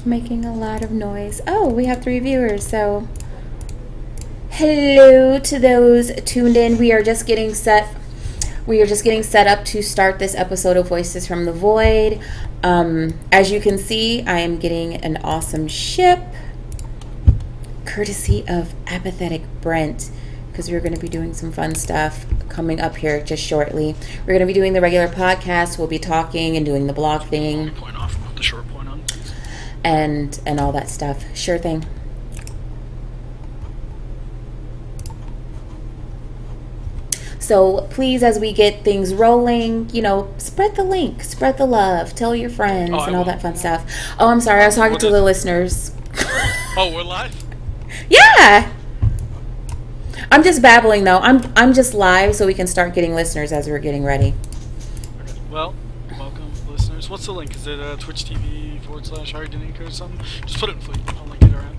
Making a lot of noise. Oh, we have 3 viewers, so hello to those tuned in. We are just getting set up to start this episode of Voices from the Void. As you can see, I am getting an awesome ship courtesy of Apathetic Brent, because we're going to be doing some fun stuff coming up here just shortly. We're going to be doing the regular podcast. We'll be talking and doing the blog thing. Point off, the short point on. And all that stuff. Sure thing. So please, as we get things rolling, you know, spread the link, spread the love, tell your friends, and all that fun stuff. Oh, I'm sorry, I was talking to the listeners. Oh, we're live? Yeah. I'm just babbling though. I'm just live so we can start getting listeners as we're getting ready. Okay. Well, welcome listeners. What's the link? Is it Twitch TV/Harry Danica or something? Just put it in fleet. I'll link it around.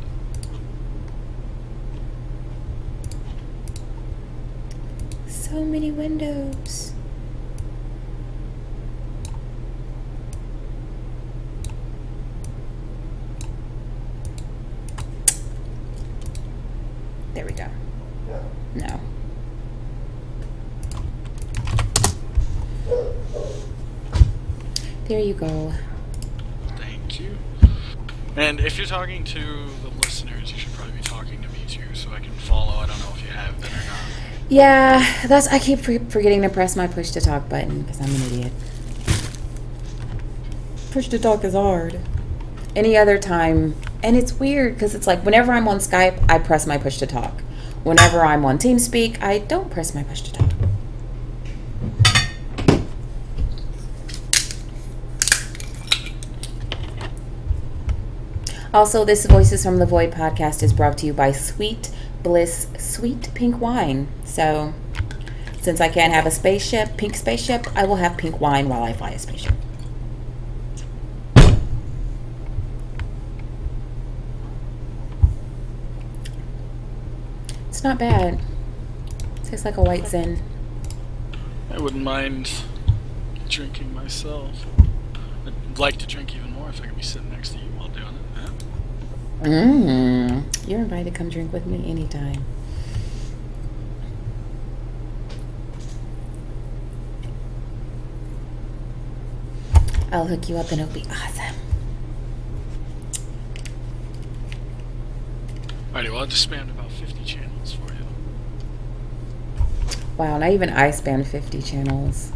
So many windows. There we go. No. There you go. Thank you. And if you're talking to the listeners, you should probably be talking to me too, so I can follow. I don't know if you have been or not. Yeah, I keep forgetting to press my push to talk button because I'm an idiot. Push to talk is hard. Any other time, and it's weird because it's like whenever I'm on Skype, I press my push to talk. Whenever I'm on TeamSpeak, I don't press my push to talk. Also, this Voices from the Void podcast is brought to you by Sweet Bliss Sweet Pink Wine. So, since I can't have a spaceship, pink spaceship, I will have pink wine while I fly a spaceship. It's not bad. It tastes like a white Zen. I wouldn't mind drinking myself. I'd like to drink even more if I could be sitting next to you while doing it. You're invited to come drink with me anytime. I'll hook you up and it'll be awesome. Alrighty, well I just spammed about 50 channels for you. Wow, not even I spam 50 channels.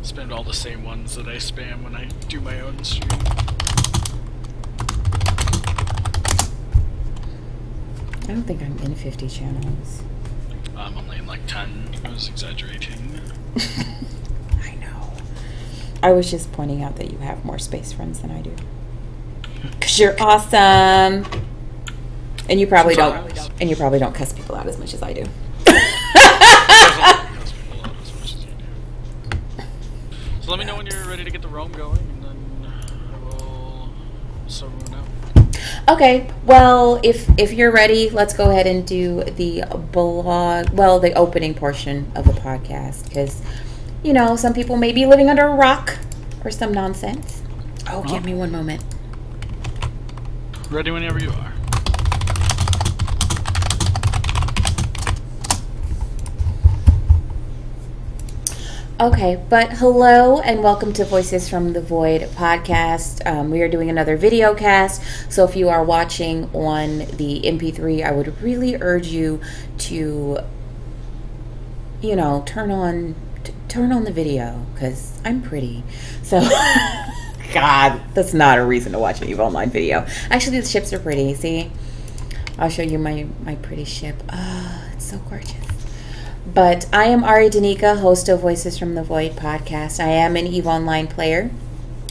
Spend all the same ones that I spam when I do my own stream. I don't think I'm in 50 channels. I'm only in like 10. I was exaggerating. I know. I was just pointing out that you have more space friends than I do. Cause you're awesome. And you probably don't cuss people out as much as I do. So let me know when you're ready to get the roam going, and then I will start moving out. Okay, well, if you're ready, let's go ahead and do the blog, well, the opening portion of the podcast, because, you know, some people may be living under a rock or some nonsense. Oh, give me one moment. Ready whenever you are. Okay, but hello and welcome to Voices from the Void podcast. We are doing another video cast, so if you are watching on the MP3, I would really urge you to, you know, turn on the video, because I'm pretty. So, God, that's not a reason to watch an EVE Online video. Actually, the ships are pretty, see? I'll show you my pretty ship. Oh, it's so gorgeous. But I am Ari Danica, host of Voices from the Void podcast. I am an EVE Online player.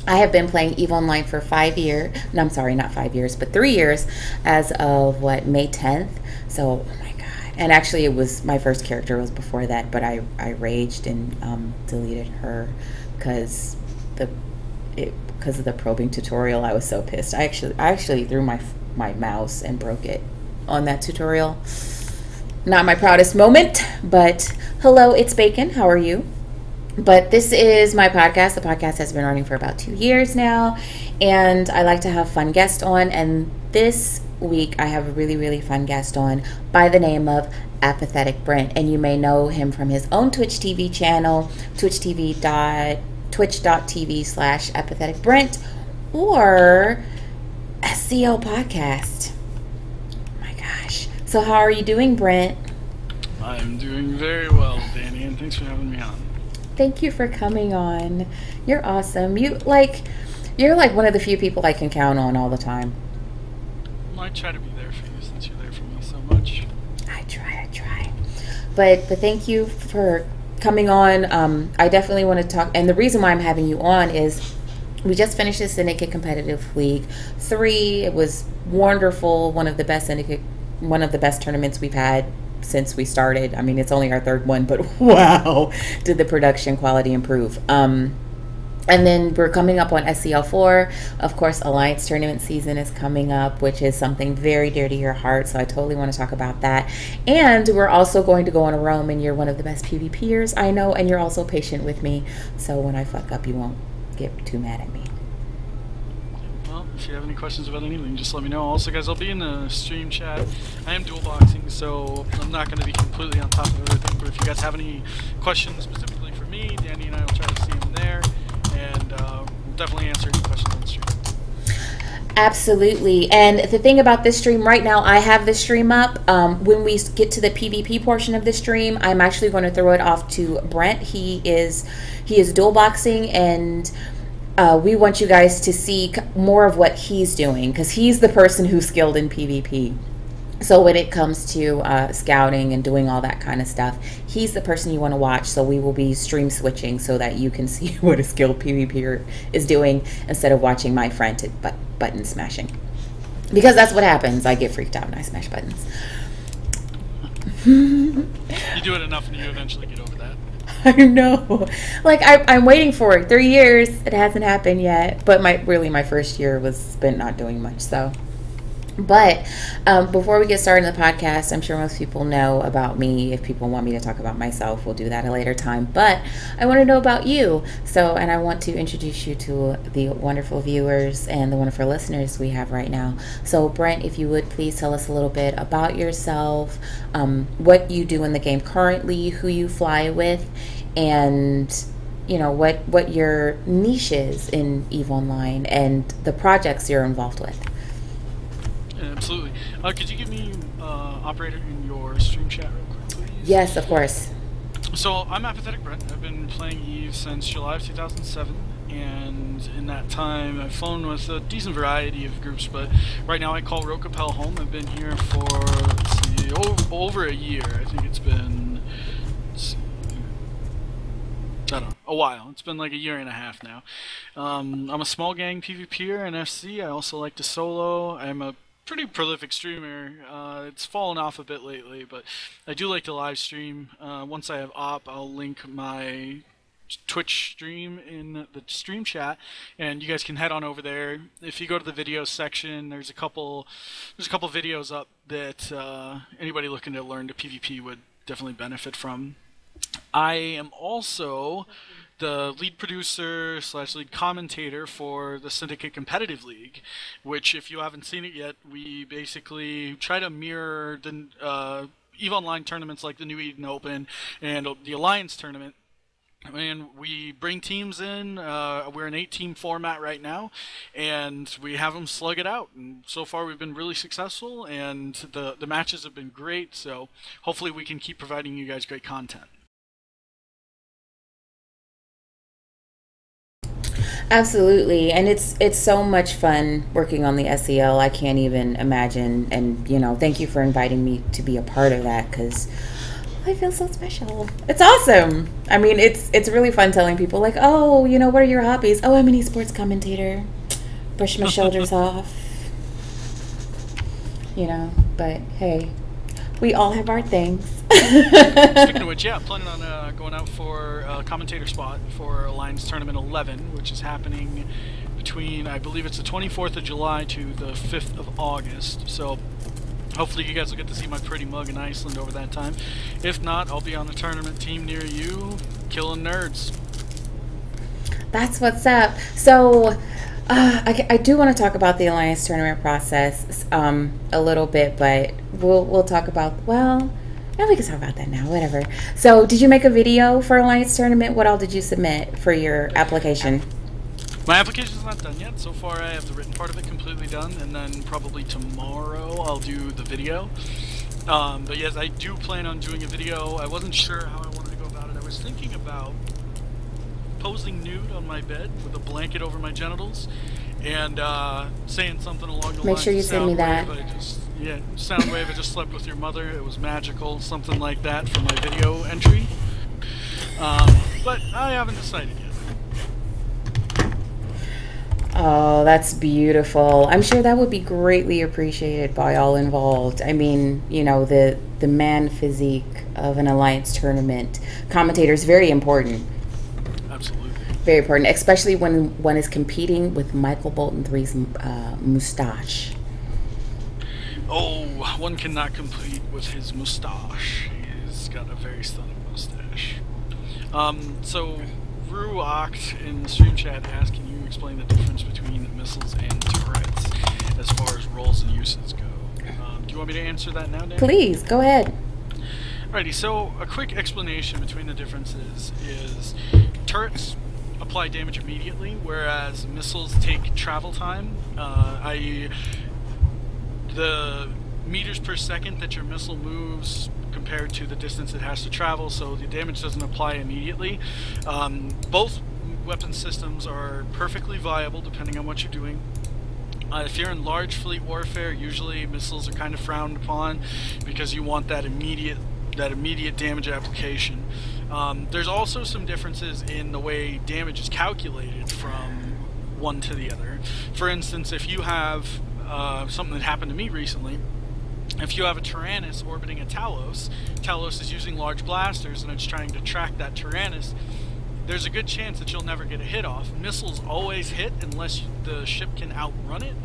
I have been playing EVE Online for 5 years. No, I'm sorry, not 5 years, but 3 years as of, May 10th. So, oh my God. And actually, it was, my first character was before that, but I raged and deleted her because of the probing tutorial. I was so pissed. I actually threw my mouse and broke it on that tutorial. Not my proudest moment, but hello, it's Bacon. How are you? But this is my podcast. The podcast has been running for about 2 years now, and I like to have fun guests on. And this week, I have a really, really fun guest on by the name of Apathetic Brent, and you may know him from his own Twitch TV channel, twitch.tv/Apathetic Brent, or SEO podcast. Oh my gosh! So how are you doing, Brent? I'm doing very well, Danny, and thanks for having me on. Thank you for coming on. You're awesome. You're like one of the few people I can count on all the time. I try to be there for you since you're there for me so much. I try. But thank you for coming on. I definitely want to talk, and the reason why I'm having you on is we just finished the Syndicate Competitive League 3. It was wonderful. One of the best tournaments we've had since we started. I mean, it's only our third one, but wow, did the production quality improve. And then we're coming up on SCL4. Of course, Alliance tournament season is coming up, which is something very dear to your heart, so I totally want to talk about that. And we're also going to go on a roam, and you're one of the best PvPers I know, and you're also patient with me, so when I fuck up, you won't get too mad at me. Well, if you have any questions about anything, just let me know. Also, guys, I'll be in the stream chat. I am dual boxing, so I'm not going to be completely on top of everything, but if you guys have any questions specifically for me, Danny and I will try to see them there, and we'll definitely answer any questions on the stream. Absolutely. And the thing about this stream right now, I have this stream up. When we get to the PvP portion of the stream, I'm actually going to throw it off to Brent. He is dual boxing, and we want you guys to see more of what he's doing, because he's the person who's skilled in PvP. So when it comes to scouting and doing all that kind of stuff, he's the person you want to watch. So we will be stream switching so that you can see what a skilled PvPer is doing instead of watching my frantic button smashing. Because that's what happens. I get freaked out and I smash buttons. You do it enough and you eventually get over that. I know. Like, I'm waiting for it. 3 years. It hasn't happened yet. But my first year was spent not doing much, so... But before we get started in the podcast, I'm sure most people know about me. If people want me to talk about myself, we'll do that at a later time. But I want to know about you. And I want to introduce you to the wonderful viewers and the wonderful listeners we have right now. So Brent, if you would please tell us a little bit about yourself, what you do in the game currently, who you fly with, and you know what your niche is in EVE Online and the projects you're involved with. Absolutely. Could you give me operator in your stream chat real quick, please? Yes, of course. So I'm Apathetic Brent. I've been playing EVE since July of 2007, and in that time I've flown with a decent variety of groups, but right now I call Rokapel home. I've been here for, let's see, over a year. I think it's been, I don't know, a while. It's been like a year and a half now. I'm a small gang PvPer in FC. I also like to solo. I'm a pretty prolific streamer. It's fallen off a bit lately, but I do like to live stream. Once I have op, I'll link my Twitch stream in the stream chat, and you guys can head on over there. If you go to the video section, there's a couple videos up that anybody looking to learn to PvP would definitely benefit from. I am also the lead producer / lead commentator for the Syndicate Competitive League, which, if you haven't seen it yet, we basically try to mirror the EVE Online tournaments like the New Eden Open and the Alliance tournament. And we bring teams in. We're an 8-team format right now, and we have them slug it out. And so far, we've been really successful, and the matches have been great. So hopefully, we can keep providing you guys great content. Absolutely, and it's so much fun working on the SEL. I can't even imagine, and you know, thank you for inviting me to be a part of that, because I feel so special. It's awesome. I mean, it's really fun telling people like, oh, you know, what are your hobbies? Oh, I'm an esports commentator. Brush my shoulders off. You know, but hey, we all have our things. Speaking of which, yeah, I'm planning on going out for a commentator spot for Alliance Tournament 11, which is happening between, I believe it's the 24th of July to the 5th of August. So hopefully you guys will get to see my pretty mug in Iceland over that time. If not, I'll be on the tournament team near you, killing nerds. That's what's up. So, I do want to talk about the Alliance tournament process a little bit, but we'll talk about, well, yeah, we can talk about that now, whatever. So, did you make a video for Alliance tournament? What all did you submit for your application? My application's not done yet. So far, I have the written part of it completely done, and then probably tomorrow I'll do the video. But yes, I do plan on doing a video. I wasn't sure how I wanted to go about it. I was thinking about posing nude on my bed with a blanket over my genitals and saying something along the lines. Make sure you send me that. Soundwave, I just slept with your mother. It was magical. Something like that for my video entry. But I haven't decided yet. Oh, that's beautiful. I'm sure that would be greatly appreciated by all involved. I mean, you know, the man physique of an Alliance tournament commentator is very important. Absolutely. Very important, especially when one is competing with Michael Bolton III's mustache. Oh, one cannot compete with his mustache. He's got a very stunning mustache. So Ruoct in the stream chat asked, can you explain the difference between missiles and turrets as far as roles and uses go? Do you want me to answer that now, Dan? Please, go ahead. Alrighty, so a quick explanation between the differences is turrets apply damage immediately, whereas missiles take travel time, i.e. the meters per second that your missile moves compared to the distance it has to travel, so the damage doesn't apply immediately. Both weapon systems are perfectly viable depending on what you're doing. If you're in large fleet warfare, usually missiles are kind of frowned upon because you want that immediate damage application. There's also some differences in the way damage is calculated from one to the other. For instance, if you have something that happened to me recently, if you have a Tyrannus orbiting a Talos, Talos is using large blasters and it's trying to track that Tyrannus, there's a good chance that you'll never get a hit off. Missiles always hit unless the ship can outrun it,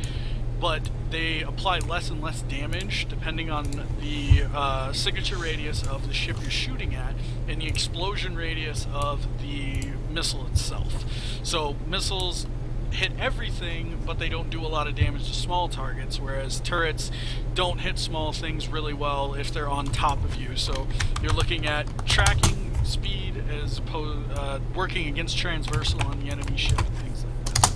but they apply less and less damage depending on the signature radius of the ship you're shooting at and the explosion radius of the missile itself. So missiles hit everything, but they don't do a lot of damage to small targets, whereas turrets don't hit small things really well if they're on top of you. So you're looking at tracking speed as opposed working against transversal on the enemy ship and things like that.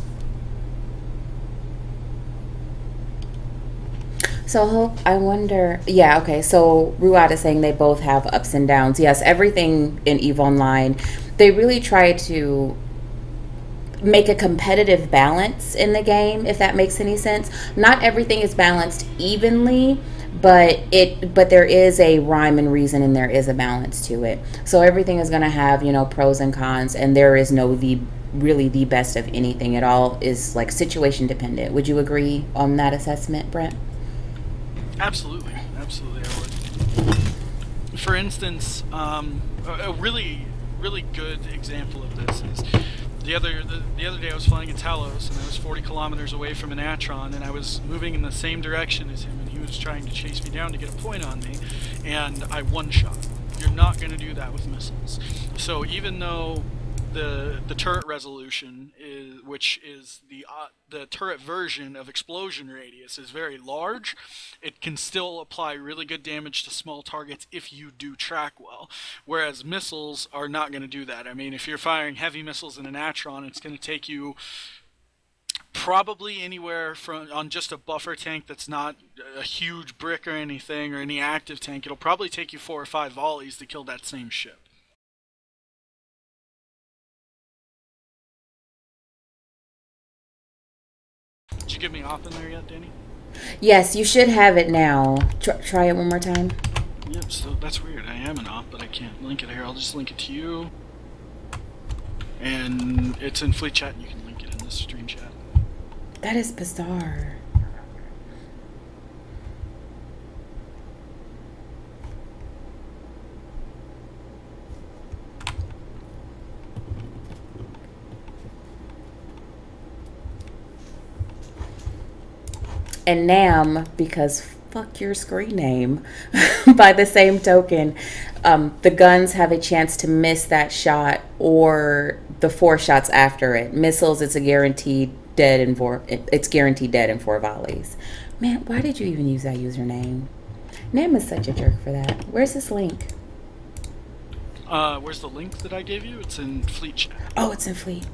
So I wonder, yeah, okay, so Ruad is saying they both have ups and downs. Yes, everything in EVE Online, they really try to make a competitive balance in the game, if that makes any sense. Not everything is balanced evenly, but there is a rhyme and reason and there is a balance to it. So everything is going to have, you know, pros and cons, and there is no really the best of anything. It all is like situation dependent. Would you agree on that assessment, Brent? Absolutely, absolutely, I would. For instance, a really good example of this is the other day I was flying a Talos and I was 40 kilometers away from an Atron and I was moving in the same direction as him and he was trying to chase me down to get a point on me and I one-shot. You're not going to do that with missiles. So even though the turret resolution is, which is the turret version of explosion radius, is very large, it can still apply really good damage to small targets if you do track well. Whereas missiles are not going to do that. I mean, if you're firing heavy missiles in an Atron, it's going to take you probably anywhere from, on just a buffer tank that's not a huge brick or anything, or any active tank, it'll probably take you 4 or 5 volleys to kill that same ship. Did you give me op in there yet, Danny? Yes, you should have it now. Try it one more time. Yep, so that's weird. I am an op, but I can't link it here. I'll just link it to you. And it's in Fleet Chat, and you can link it in the stream chat. That is bizarre. And NAM, because fuck your screen name, by the same token, the guns have a chance to miss that shot or the 4 shots after it. Missiles, it's a guaranteed dead in 4. It's guaranteed dead in 4 volleys. Man, why did you even use that username? Nam is such a jerk for that. Where's this link? Where's the link that I gave you? It's in Fleet Chat. Oh, it's in Fleet.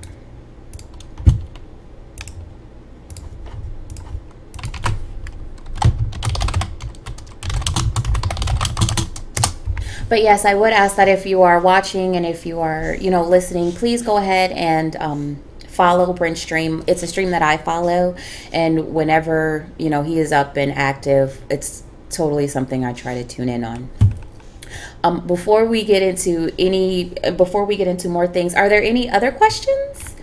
But yes, I would ask that if you are watching and if you are, listening, please go ahead and follow Brent's stream. It's a stream that I follow, and whenever, he is up and active, it's totally something I try to tune in on. Before we get into more things, are there any other questions?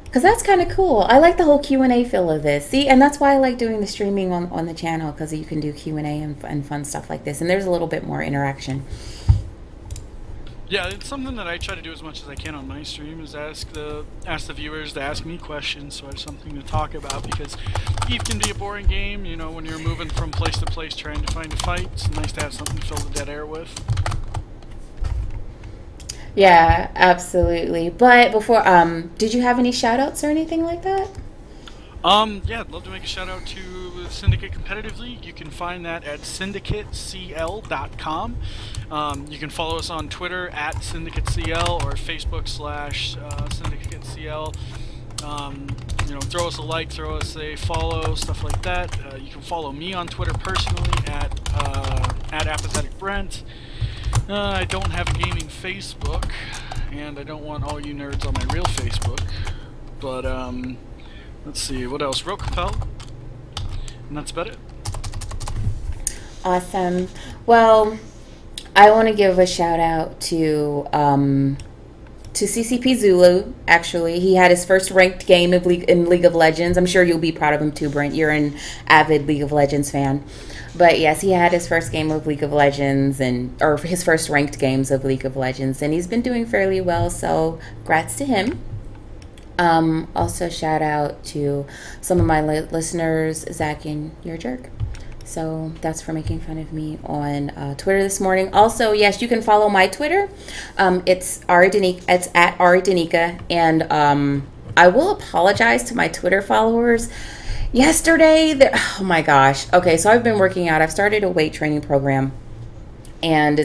Because that's kind of cool. I like the whole Q&A feel of this. See, and that's why I like doing the streaming on the channel, because you can do Q&A and fun stuff like this, and there's a little bit more interaction. Yeah, it's something that I try to do as much as I can on my stream, is ask the viewers to ask me questions so I have something to talk about, because EVE can be a boring game, when you're moving from place to place trying to find a fight. It's nice to have something to fill the dead air with. Yeah, absolutely. But before, did you have any shout-outs or anything like that? Yeah, I'd love to make a shout out to Syndicate Competitive League. You can find that at syndicatecl.com. You can follow us on Twitter at syndicatecl or Facebook/syndicatecl. Throw us a like, throw us a follow, stuff like that. You can follow me on Twitter personally at Apathetic Brent. I don't have a gaming Facebook, and I don't want all you nerds on my real Facebook. But let's see, what else? Capel, and that's about it. Awesome. Well, I want to give a shout out to CCP Zulu. Actually, he had his first ranked game in League of Legends. I'm sure you'll be proud of him too, Brent. You're an avid League of Legends fan. But yes, he had his first game of League of Legends, or his first ranked games of League of Legends, and he's been doing fairly well. So, congrats to him. Also shout out to some of my listeners, Zach and You're a Jerk. So that's for making fun of me on Twitter this morning. Also, yes, you can follow my Twitter. It's Aradenika. It's at Aradenika, and I will apologize to my Twitter followers. Yesterday, oh my gosh. Okay, so I've been working out. I've started a weight training program, and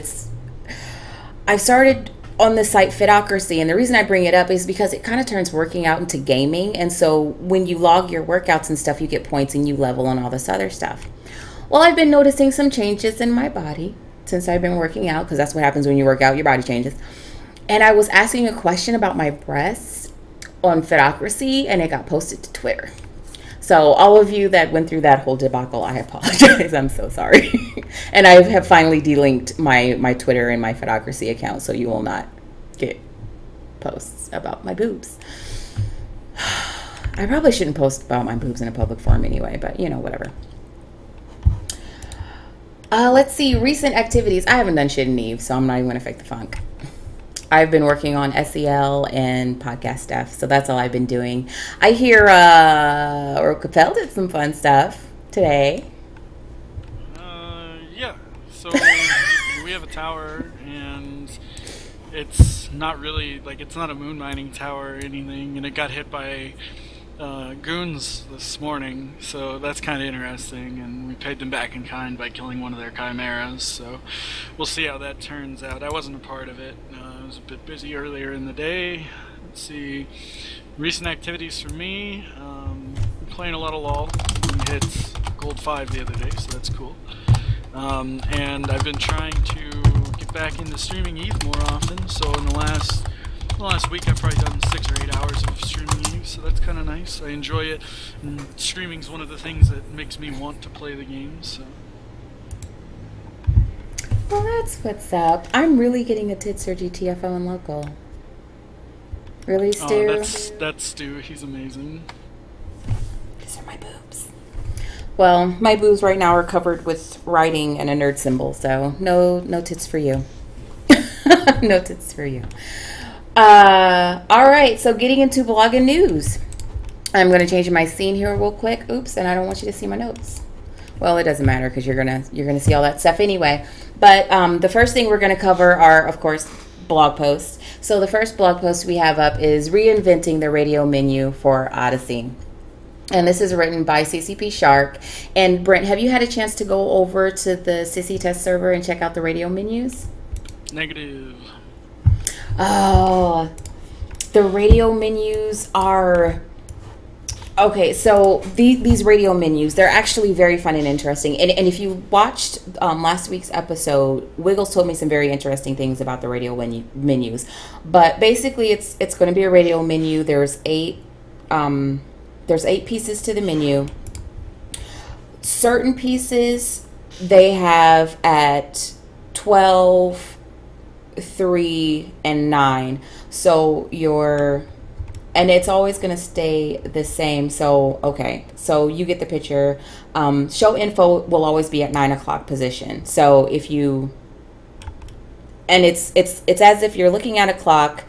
I've started on the site Fitocracy, and the reason I bring it up is because it kind of turns working out into gaming, and so when you log your workouts and stuff, you get points and you level and all this other stuff. Well, I've been noticing some changes in my body since I've been working out, because that's what happens when you work out, your body changes. And I was asking a question about my breasts on Fitocracy, and it got posted to Twitter. So all of you that went through that whole debacle, I apologize. I'm so sorry. And I have finally delinked my Twitter and my Fitocracy account, so you will not get posts about my boobs. I probably shouldn't post about my boobs in a public forum anyway, but whatever. Let's see, recent activities. I haven't done shit in EVE, so I'm not even going to fake the funk. I've been working on SEL and podcast stuff, so that's all I've been doing. I hear Capel did some fun stuff today. Yeah. So we have a tower, and it's not really, it's not a moon mining tower or anything, and it got hit by goons this morning, so that's kind of interesting, and we paid them back in kind by killing one of their chimeras, so we'll see how that turns out. I wasn't a part of it. I was a bit busy earlier in the day. Let's see, recent activities for me, playing a lot of LoL. We hit Gold 5 the other day, so that's cool. And I've been trying to get back into streaming EVE more often, so in the last week I've probably done 6 or 8 hours of streaming EVE, so that's kind of nice. I enjoy it, and streaming's one of the things that makes me want to play the game, so. Well, that's what's up. I'm really getting a Titser GTFO and local. Really, Stu? Oh, that's Stu. He's amazing. These are my boobs. Well, my boobs right now are covered with writing and a nerd symbol, so no tits for you. No tits for you. All right, so getting into blog and news. I'm going to change my scene here real quick. Oops, and I don't want you to see my notes. Well, it doesn't matter because you're gonna see all that stuff anyway. But the first thing we're going to cover are, of course, blog posts. So the first blog post we have up is reinventing the radio menu for Odyssey. And this is written by CCP Shark. And Brent, have you had a chance to go over to the Sissy test server and check out the radio menus? Negative. Oh, the radio menus are... Okay, so these radio menus, they're actually very fun and interesting. And if you watched last week's episode, Wiggles told me some very interesting things about the radio menus. But basically, it's going to be a radio menu. There's eight pieces to the menu. Certain pieces they have at 12, 3, and 9. So and it's always going to stay the same. So, okay. So you get the picture. Show info will always be at 9 o'clock position. So if you, and it's as if you're looking at a clock.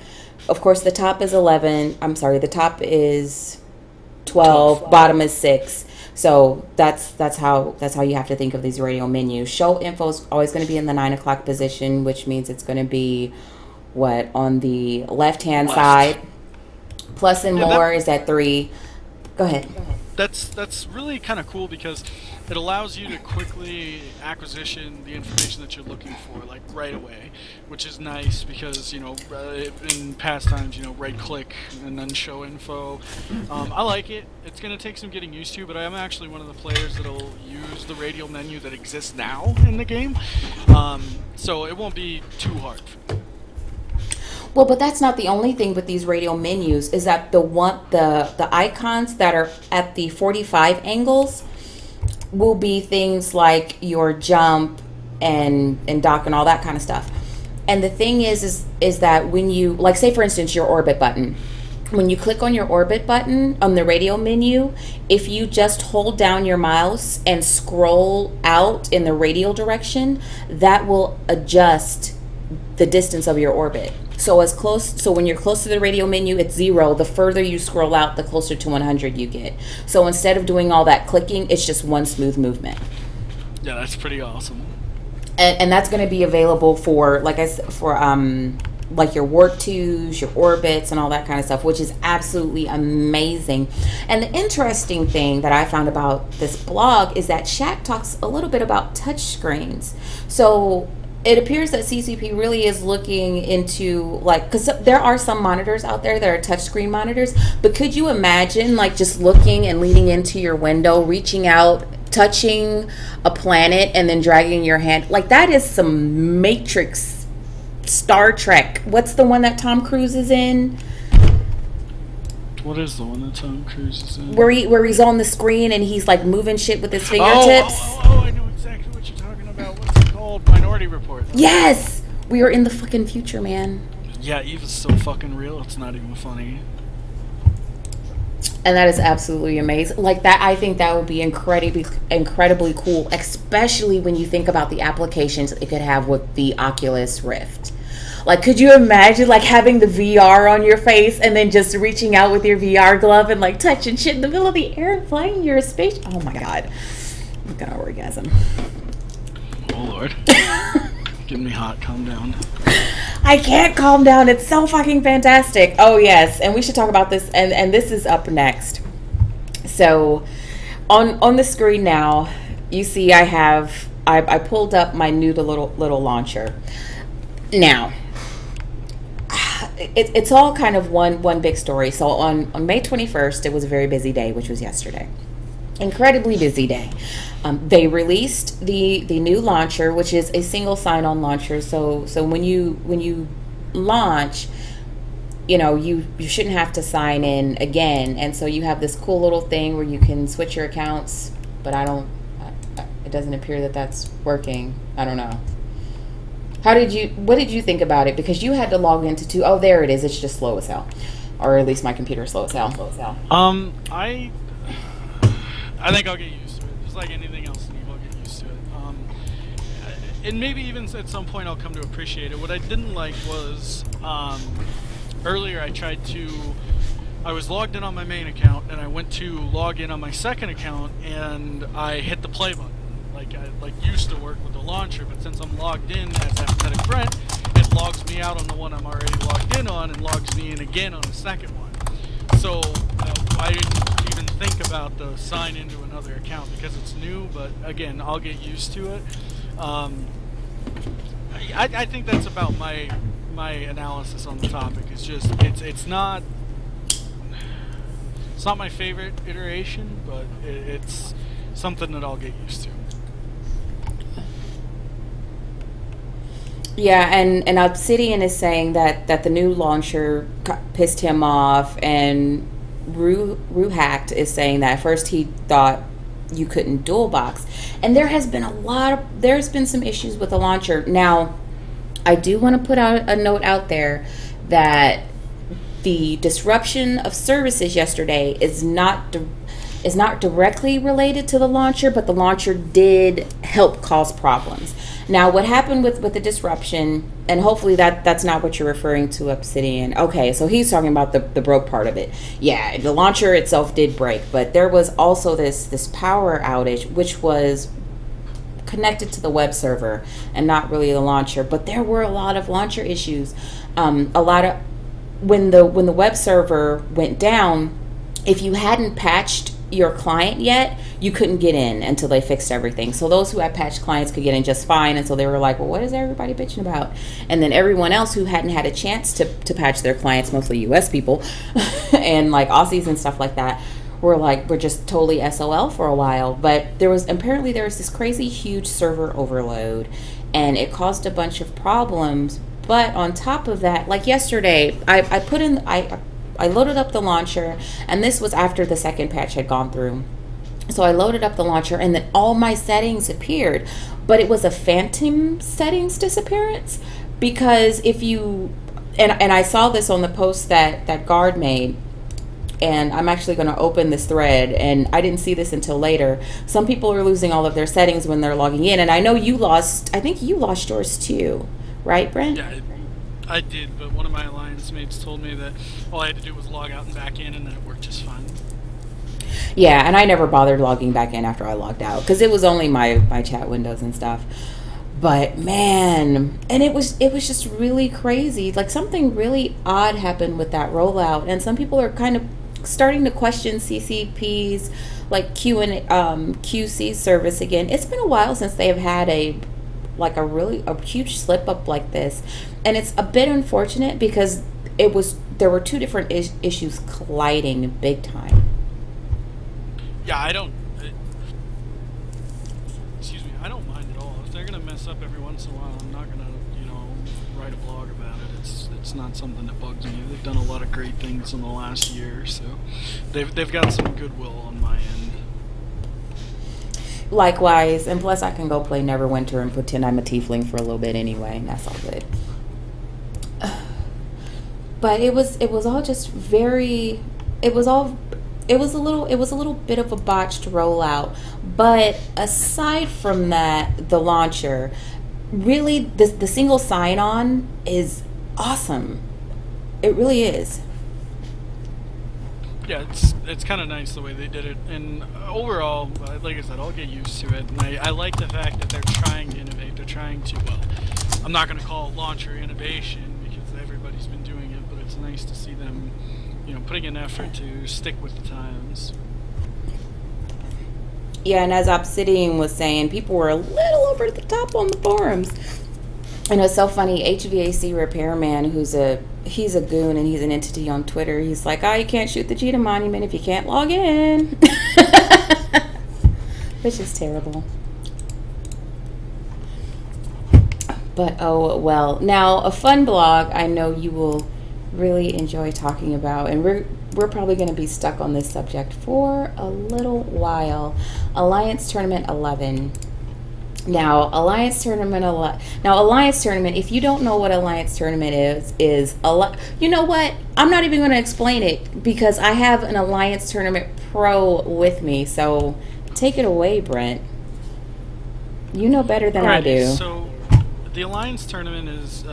Of course, the top is 11. I'm sorry. The top is 12. Bottom is 6. So that's how you have to think of these radio menus. Show info is always going to be in the 9 o'clock position, which means it's going to be what, on the left-hand side. Plus and more is at 3. Go ahead. That's really kind of cool because it allows you to quickly acquisition the information that you're looking for, like right away, which is nice because, you know, in past times, you know, right click and then show info. I like it. It's going to take some getting used to, but I am actually one of the players that'll use the radio menu that exists now in the game, so it won't be too hard for me. Well, but that's not the only thing with these radio menus, is that the icons that are at the 45 angles will be things like your jump and dock and all that kind of stuff. And the thing is that when you, like, say for instance your orbit button, when you click on your orbit button on the radio menu, if you just hold down your mouse and scroll out in the radial direction, that will adjust the distance of your orbit. So when you're close to the radio menu, it's 0. The further you scroll out, the closer to 100 you get. So instead of doing all that clicking, it's just one smooth movement. Yeah, that's pretty awesome. And that's going to be available for, like I said, for like your warp 2s, your orbits, and all that kind of stuff, which is absolutely amazing. And the interesting thing that I found about this blog is that Shaq talks a little bit about touchscreens. So it appears that CCP really is looking into, like, because there are some monitors out there that are touchscreen monitors, but could you imagine, like, just looking and leaning into your window, reaching out, touching a planet, and then dragging your hand? Like, that is some Matrix, Star Trek. What's the one that Tom Cruise is in? What is the one that Tom Cruise is in? Where he's on the screen and he's, like, moving shit with his fingertips. Oh, I know exactly what you're talking about. What's it called? Minority Report. Yes! We are in the fucking future, man. Yeah, Eve is so fucking real, it's not even funny. And that is absolutely amazing. Like, that, I think that would be incredibly cool, especially when you think about the applications it could have with the Oculus Rift. Like, could you imagine, like, having the VR on your face and then just reaching out with your VR glove and, like, touching shit in the middle of the air and flying your space? Oh, my God. I'm gonna orgasm. Oh, Lord. Getting me hot. Calm down. I can't calm down. It's so fucking fantastic. Oh, yes. And we should talk about this. And this is up next. So, on the screen now, you see I pulled up my new little launcher. Now, it's all kind of one big story. So on May 21st, it was a very busy day, which was yesterday. Incredibly busy day. They released the new launcher, which is a single sign-on launcher. So when you launch, you know, you shouldn't have to sign in again. And so you have this cool little thing where you can switch your accounts, but it doesn't appear that that's working. I don't know. What did you think about it? Because you had to log into two. Oh, there it is. It's just slow as hell. Or at least my computer's slow as hell. I think I'll get used to it. Just like anything else in Eve, I'll get used to it. And maybe even at some point I'll come to appreciate it. What I didn't like was, earlier I was logged in on my main account, and I went to log in on my second account, and I hit the play button. Like I used to work with the launcher, but since I'm logged in as Apathetic Brent, it logs me out on the one I'm already logged in on and logs me in again on a second one. So I didn't even think about the sign into another account because it's new, but again, I'll get used to it. I think that's about my analysis on the topic. It's just it's not my favorite iteration, but it's something that I'll get used to. Yeah, and Obsidian is saying that the new launcher pissed him off, and Ruhacked is saying that at first he thought you couldn't dual box, and there's been some issues with the launcher. Now, I do want to put out a note out there that the disruption of services yesterday is not directly related to the launcher, but the launcher did help cause problems. Now, what happened with the disruption, and hopefully that's not what you're referring to, Obsidian. Okay, so he's talking about the broke part of it. Yeah, the launcher itself did break, but there was also this power outage, which was connected to the web server and not really the launcher. But there were a lot of launcher issues. When the web server went down, if you hadn't patched your client yet, you couldn't get in until they fixed everything. So those who had patched clients could get in just fine, and so they were like, well, what is everybody bitching about? And then everyone else who hadn't had a chance to patch their clients, mostly US people and like Aussies and stuff like that, we're just totally SOL for a while. But there was this crazy huge server overload, and it caused a bunch of problems. But on top of that, like yesterday, I loaded up the launcher, and this was after the second patch had gone through. So I loaded up the launcher, and then all my settings appeared, but it was a phantom settings disappearance, because if you, and I saw this on the post that Guard made, and I'm actually going to open this thread, and I didn't see this until later. Some people are losing all of their settings when they're logging in, and I know I think you lost yours too, right, Brent? Yeah, I did, but one of my alliance mates told me that all I had to do was log out and back in, and then it worked just fine. Yeah, and I never bothered logging back in after I logged out, because it was only my chat windows and stuff. But man, and it was just really crazy. Like, something really odd happened with that rollout, and some people are kind of starting to question CCP's like QC service again. It's been a while since they have had a huge slip up like this, and it's a bit unfortunate because there were two different issues colliding big time. Yeah, I don't mind at all. If they're gonna mess up every once in a while, I'm not gonna write a blog about it. It's not something that bugs me. They've done a lot of great things in the last year, so they've got some goodwill on my end. Likewise, and plus I can go play Neverwinter and pretend I'm a tiefling for a little bit anyway, and that's all good. But it was all just very, it was a little bit of a botched rollout. But aside from that, the launcher, really, the single sign-on is awesome. It really is. Yeah, it's kind of nice the way they did it, and overall, like I said, I'll get used to it. And I like the fact that they're trying to innovate. They're trying to, I'm not going to call it launcher innovation because everybody's been doing it, but it's nice to see them, putting an effort to stick with the times. Yeah, and as Obsidian was saying, people were a little over the top on the forums. And it's so funny, HVAC repairman, he's a goon and he's an entity on Twitter. He's like, you can't shoot the Cheetah Monument if you can't log in. Which is terrible. But oh well. Now, a fun blog I know you will really enjoy talking about, and we're probably going to be stuck on this subject for a little while. Alliance Tournament 11. Now, Alliance Tournament, if you don't know what Alliance Tournament is you know what? I'm not even going to explain it because I have an Alliance Tournament Pro with me. So take it away, Brent. You know better than I do. So the Alliance Tournament is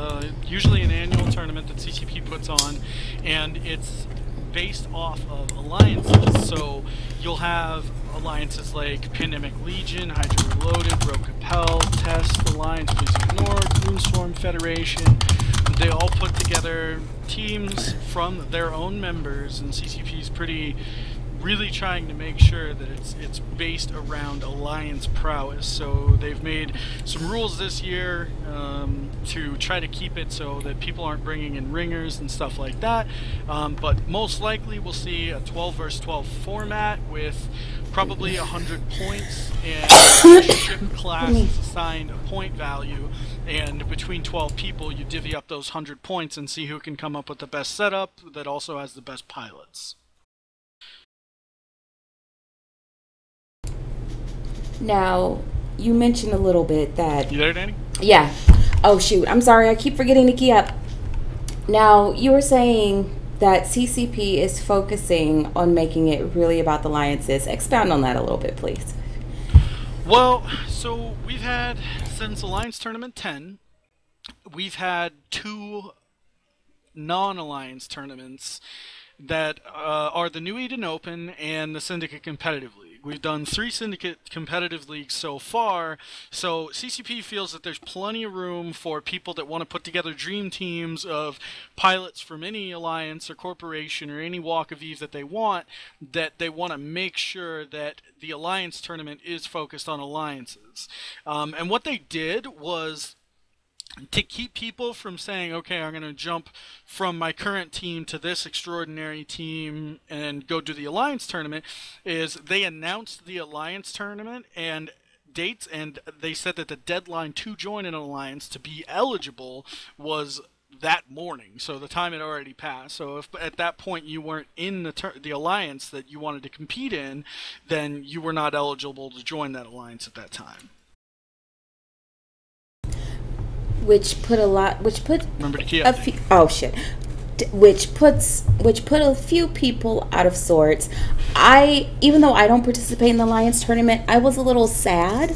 usually an annual tournament that CCP puts on, and it's based off of alliances. So you'll have alliances like Pandemic Legion, Hydra Reloaded, Rogue Capel, Test, Alliance, Please Ignore, Gloomswarm Federation, they all put together teams from their own members, and CCP's really trying to make sure that it's based around alliance prowess. So they've made some rules this year to try to keep it so that people aren't bringing in ringers and stuff like that. But most likely we'll see a 12 versus 12 format with probably 100 points, and each ship class is assigned a point value, and between 12 people you divvy up those 100 points and see who can come up with the best setup that also has the best pilots. Now, you mentioned a little bit that... You there, Danny? Yeah. Oh, shoot. I'm sorry. I keep forgetting to key up. Now, you were saying that CCP is focusing on making it really about the alliances. Expound on that a little bit, please. Well, so we've had, since Alliance Tournament 10, we've had 2 non-alliance tournaments that are the New Eden Open and the Syndicate Competitive League. We've done 3 Syndicate Competitive Leagues so far, so CCP feels that there's plenty of room for people that want to put together dream teams of pilots from any alliance or corporation or any walk of Eve that they want to make sure that the alliance tournament is focused on alliances. And what they did was, to keep people from saying, okay, I'm going to jump from my current team to this extraordinary team and go do the Alliance tournament, is they announced the Alliance tournament and dates, and they said that the deadline to join an alliance to be eligible was that morning. So the time had already passed. So if at that point you weren't in the alliance that you wanted to compete in, then you were not eligible to join that alliance at that time. Which put Remember to key up. Which put a few people out of sorts. Even though I don't participate in the Alliance tournament, I was a little sad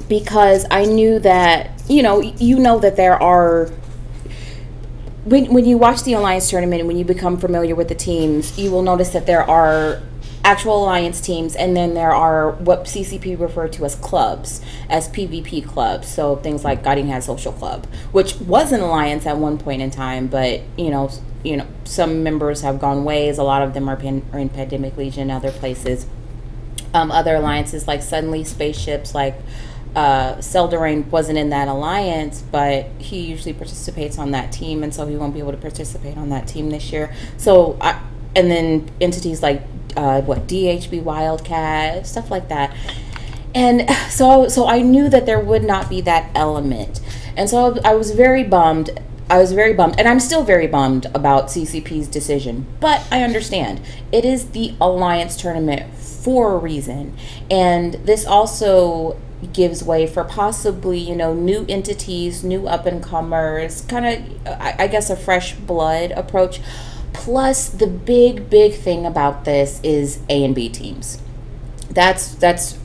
because I knew that you know that there are, when you watch the Alliance tournament and when you become familiar with the teams, you will notice that there are actual alliance teams, and then there are what CCP referred to as clubs, as PvP clubs. So things like Guiding Hand Social Club, which was an alliance at one point in time, but some members have gone ways. A lot of them are in Pandemic Legion, other places. Other alliances like Suddenly Spaceships, like Selderain wasn't in that alliance, but he usually participates on that team, and so he won't be able to participate on that team this year. So and then entities like DHB Wildcat, stuff like that. And so I knew that there would not be that element. And so I was very bummed. And I'm still very bummed about CCP's decision. But I understand. It is the Alliance tournament for a reason. And this also gives way for possibly, new entities, new up-and-comers, kind of, I guess, a fresh blood approach. Plus, the big thing about this is A and B teams. That's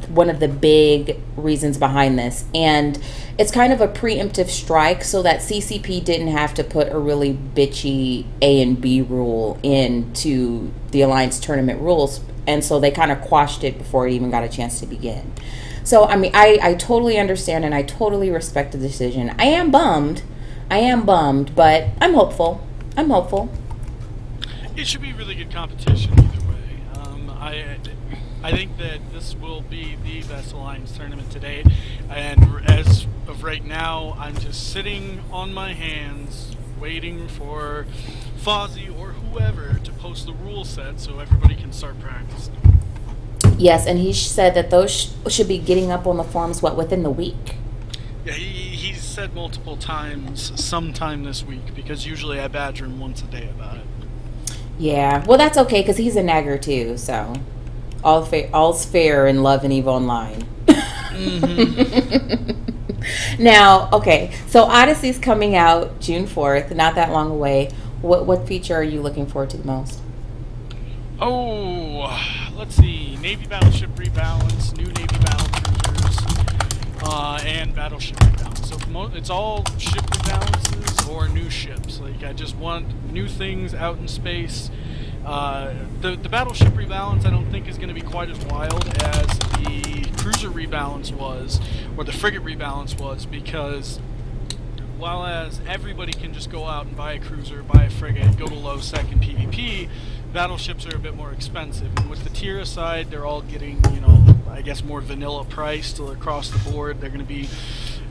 one of the big reasons behind this. And it's kind of a preemptive strike so that CCP didn't have to put a really bitchy A and B rule into the Alliance tournament rules. And so they kind of quashed it before it even got a chance to begin. So, I mean, I totally understand and I totally respect the decision. I am bummed, but I'm hopeful. It should be really good competition either way. I think that this will be the best Alliance tournament to date, and as of right now, I'm just sitting on my hands waiting for Fozzie or whoever to post the rule set so everybody can start practicing. Yes, and he said that those should be getting up on the forums, within the week? Yeah, he's said multiple times, sometime this week, because usually I badger him once a day about it. Yeah, well, that's okay, because he's a nagger too, so all's fair in Love and Eve Online. Mm-hmm. Now, okay, so Odyssey's coming out June 4th, not that long away. What feature are you looking forward to the most? Oh, let's see. Navy Battleship Rebalance, new Navy Battle Cruisers, and Battleship Rebalance. So it's all ship rebalances or new ships. Like, I just want new things out in space. The Battleship Rebalance I don't think is going to be quite as wild as the Cruiser Rebalance was, or the Frigate Rebalance was, because while as everybody can just go out and buy a cruiser, buy a frigate, go to low sec in PvP, battleships are a bit more expensive. And with the tier side, they're all getting, you know, I guess more vanilla priced across the board. They're going to be,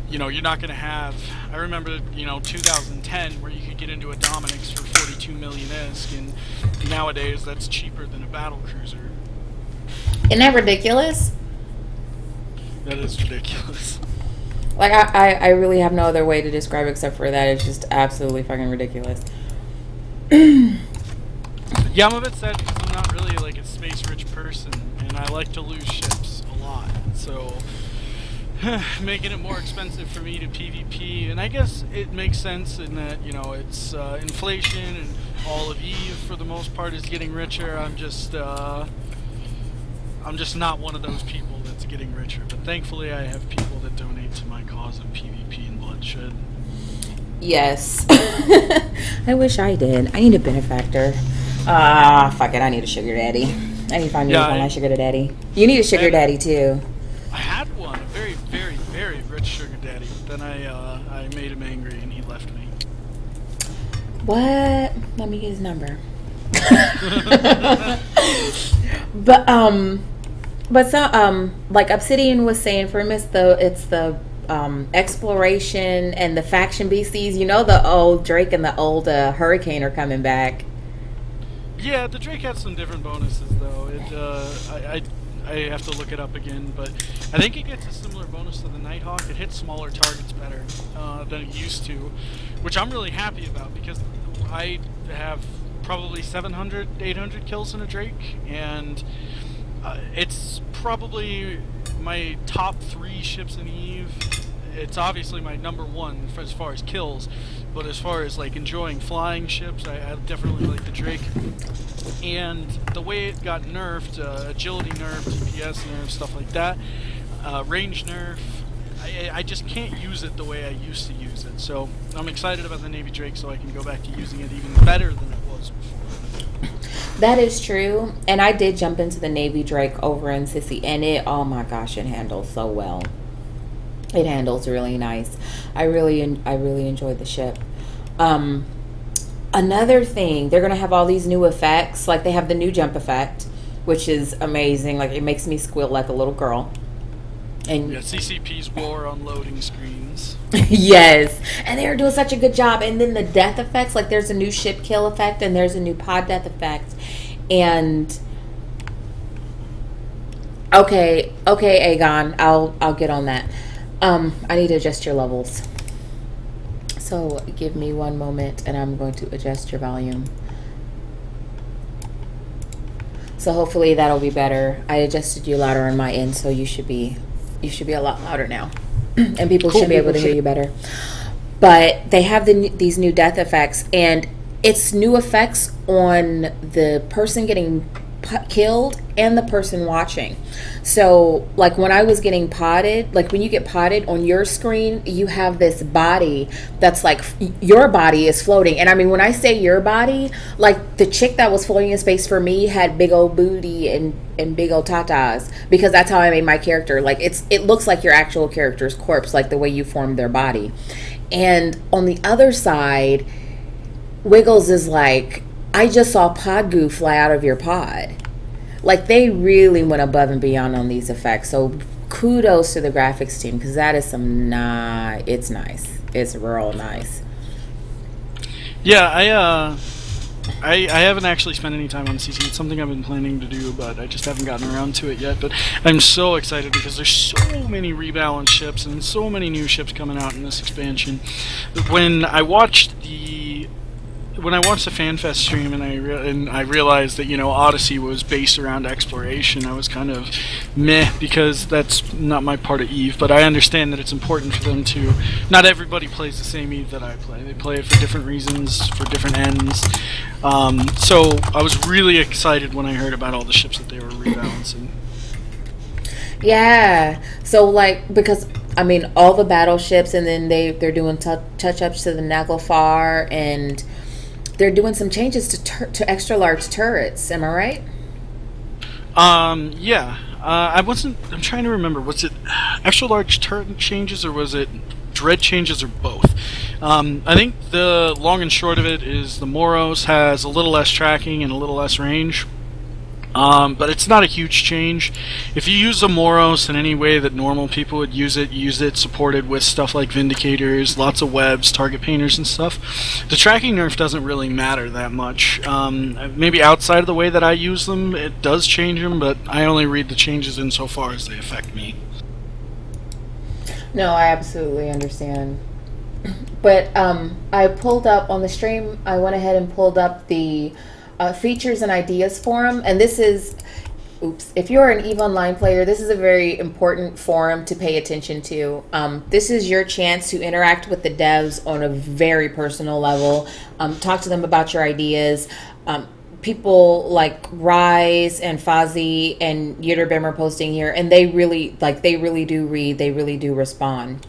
you know, you're not going to have, I remember, you know, 2010 where you could get into a Dominix for 42 million ISK, and nowadays that's cheaper than a battle cruiser. Isn't that ridiculous? That is ridiculous. Like, I really have no other way to describe it except for that. It's just absolutely fucking ridiculous. Yeah, I'm a bit sad because I'm not really like a space-rich person, and I like to lose ships a lot. So, making it more expensive for me to PvP, and I guess it makes sense in that, you know, it's inflation, and all of Eve for the most part is getting richer. I'm just not one of those people that's getting richer. But thankfully, I have people that donate to my cause of PvP and bloodshed. Yes. I wish I did. I need a benefactor. Fuck it. I need a sugar daddy. I need to find my sugar daddy. You need a sugar daddy too. I had one, a very, very, very rich sugar daddy. But then I made him angry and he left me. What? Let me get his number. But so like Obsidian was saying, for him it's the exploration and the faction BCs. You know, the old Drake and the old Hurricane are coming back. Yeah, the Drake had some different bonuses though. I have to look it up again, but I think it gets a similar bonus to the Nighthawk. It hits smaller targets better than it used to, which I'm really happy about because I have probably 700, 800 kills in a Drake, and it's probably my top 3 ships in Eve. It's obviously my number 1 as far as kills, but as far as like enjoying flying ships, I definitely like the Drake. And the way it got nerfed, agility nerf, DPS nerf, stuff like that, range nerf, I just can't use it the way I used to use it. So I'm excited about the Navy Drake so I can go back to using it even better than it was before. That is true, and I did jump into the Navy Drake over in Sissy, and it, oh my gosh, it handles so well. It handles really nice. I really enjoyed the ship. Another thing, they're gonna have all these new effects. Like they have the new jump effect, which is amazing. Like it makes me squeal like a little girl. And yeah, CCP's war on loading screens. Yes, and they're doing such a good job. And then the death effects, like there's a new ship kill effect and there's a new pod death effect. And okay, Aegon, I'll get on that. I need to adjust your levels. So give me one moment and I'm going to adjust your volume. So hopefully that'll be better. I adjusted you louder on my end, so you should be a lot louder now. And people should be able to hear you better. But they have these new death effects, and it's new effects on the person getting killed and the person watching. So like when I was getting potted, like when you get potted on your screen, you have this body that's like your body is floating. And I mean, when I say your body, like the chick that was floating in space for me had big old booty and big old tatas, because that's how I made my character. Like it looks like your actual character's corpse, like the way you formed their body. And on the other side, Wiggles is like, I just saw pod goo fly out of your pod. Like they really went above and beyond on these effects. So kudos to the graphics team, because that is some it's nice. It's real nice. Yeah, I haven't actually spent any time on CC. It's something I've been planning to do, but I just haven't gotten around to it yet. But I'm so excited because there's so many rebalanced ships and so many new ships coming out in this expansion. When I watched the FanFest stream and I realized that, you know, Odyssey was based around exploration, I was kind of meh, because that's not my part of Eve. But I understand that it's important for them to. Not everybody plays the same Eve that I play. They play it for different reasons, for different ends. So I was really excited when I heard about all the ships that they were rebalancing. Yeah. So like, because I mean, all the battleships, and then they're doing touch-ups to the Naglfar, and they're doing some changes to extra large turrets. Am I right? Yeah. I'm trying to remember. Was it extra large turret changes or was it dread changes or both? I think the long and short of it is the Moros has a little less tracking and a little less range. But it's not a huge change. If you use the Moros in any way that normal people would use it supported with stuff like Vindicators, lots of webs, target painters and stuff, the tracking nerf doesn't really matter that much. Maybe outside of the way that I use them, it does change them, but I only read the changes insofar as they affect me. No, I absolutely understand. But I pulled up on the stream, I went ahead and pulled up the features and ideas forum, and this is, if you're an EVE Online player, this is a very important forum to pay attention to. This is your chance to interact with the devs on a very personal level, talk to them about your ideas. People like Rise and Fozzie and Yitterbim are posting here, and they really do read, they really do respond.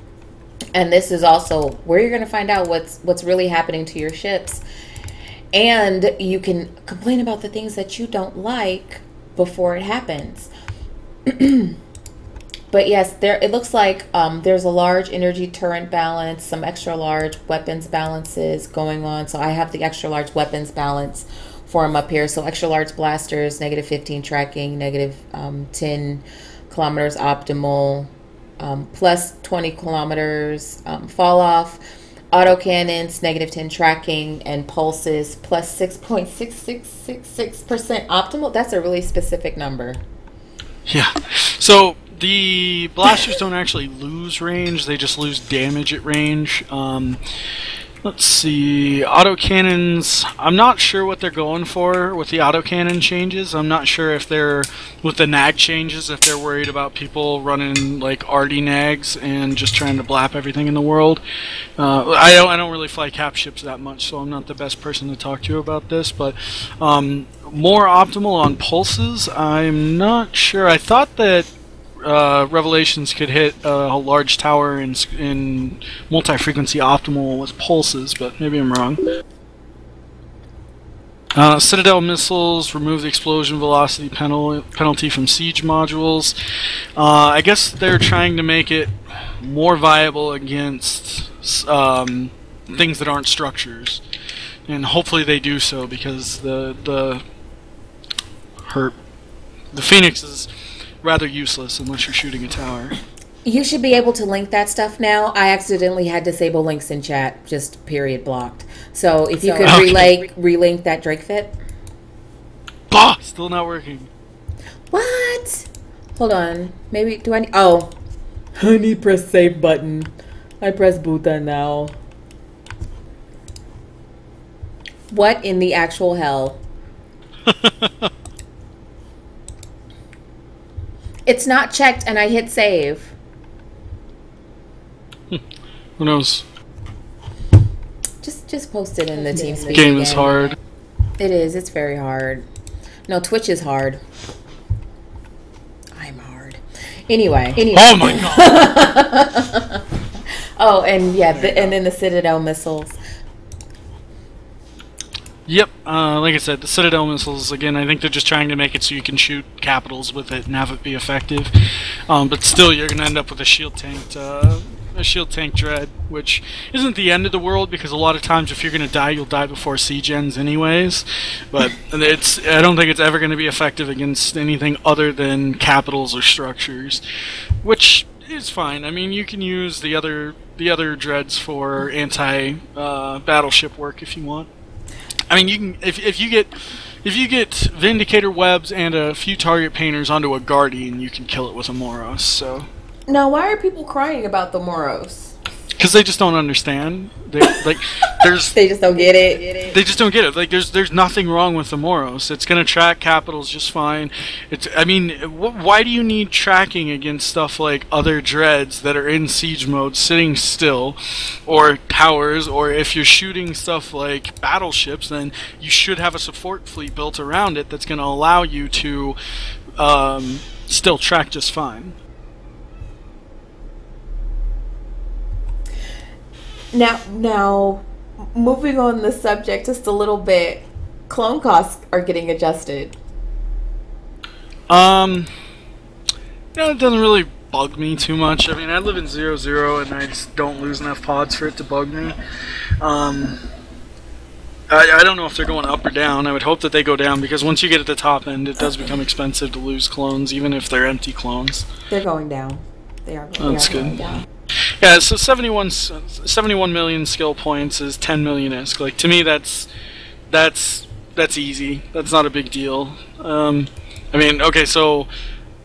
And this is also where you're going to find out what's really happening to your ships. And you can complain about the things that you don't like before it happens. But yes, it looks like there's a large energy turret balance, some extra large weapons balances going on. So I have the extra large weapons balance form up here. So extra large blasters, -15 tracking, -10 kilometers optimal, plus 20 kilometers fall off. Autocannons, -10 tracking, and pulses, plus 6.6666% optimal. That's a really specific number. Yeah. So the blasters don't actually lose range, they just lose damage at range. Let's see, autocannons, I'm not sure what they're going for with the autocannon changes. I'm not sure if they're, with the nag changes, if they're worried about people running like RD nags and just trying to blap everything in the world. I don't really fly cap ships that much, so I'm not the best person to talk to you about this, but more optimal on pulses, I'm not sure. I thought that Revelations could hit a large tower in multi-frequency optimal with pulses, but maybe I'm wrong. Citadel missiles remove the explosion velocity penalty from siege modules. I guess they're trying to make it more viable against things that aren't structures, and hopefully they do so, because the Phoenix is rather useless unless you're shooting a tower. You should be able to link that stuff now. I accidentally had disable links in chat, just period blocked. So if you could relink that Drake fit. Bah! Still not working. What? Hold on. Maybe, do I need, oh. I need press save button. I press Bhutan now. What in the actual hell? It's not checked, and I hit save. Who knows? Just post it in the TeamSpeak. Game is hard. It is. It's very hard. No, Twitch is hard. I'm hard. Anyway. Oh my god. Oh, and yeah, and then the Citadel missiles. Yep, like I said, the Citadel missiles, again, I think they're just trying to make it so you can shoot capitals with it and have it be effective. But still, you're going to end up with a shield tank dread, which isn't the end of the world, because a lot of times if you're going to die, you'll die before siege ends anyways. But I don't think it's ever going to be effective against anything other than capitals or structures, which is fine. I mean, you can use the other dreads for anti-battleship work if you want. I mean, you can if you get Vindicator webs and a few target painters onto a Guardian, you can kill it with a Moros. So now, why are people crying about the Moros? Because they just don't understand. They just don't get it. They just don't get it. Like there's nothing wrong with the Moros. It's gonna track capitals just fine. I mean, why do you need tracking against stuff like other dreads that are in siege mode, sitting still, or towers, or if you're shooting stuff like battleships, then you should have a support fleet built around it that's gonna allow you to still track just fine. Now, moving on the subject just a little bit, clone costs are getting adjusted. No, it doesn't really bug me too much. I mean, I live in 0-0, and I just don't lose enough pods for it to bug me. I don't know if they're going up or down. I would hope that they go down, because once you get at the top end, it does become expensive to lose clones, even if they're empty clones. They're going down. They are going down. Yeah, so 71 million skill points is 10 million ISK. Like, to me, that's easy. That's not a big deal. I mean, okay, so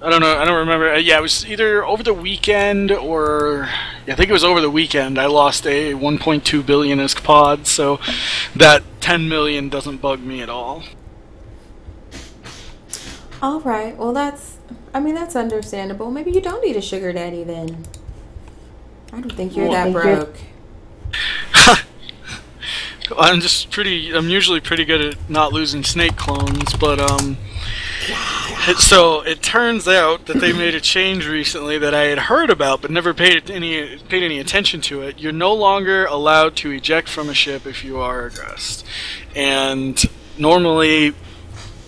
I don't know. I don't remember. Yeah, it was either over the weekend or I think it was over the weekend. I lost a 1.2 billion ISK pod, so that 10 million doesn't bug me at all. All right. Well, that's understandable. Maybe you don't need a sugar daddy then. I don't think you're that broke. I'm usually pretty good at not losing snake clones, but so it turns out that they made a change recently that I had heard about but never paid any attention to it. You're no longer allowed to eject from a ship if you are aggressed. And normally,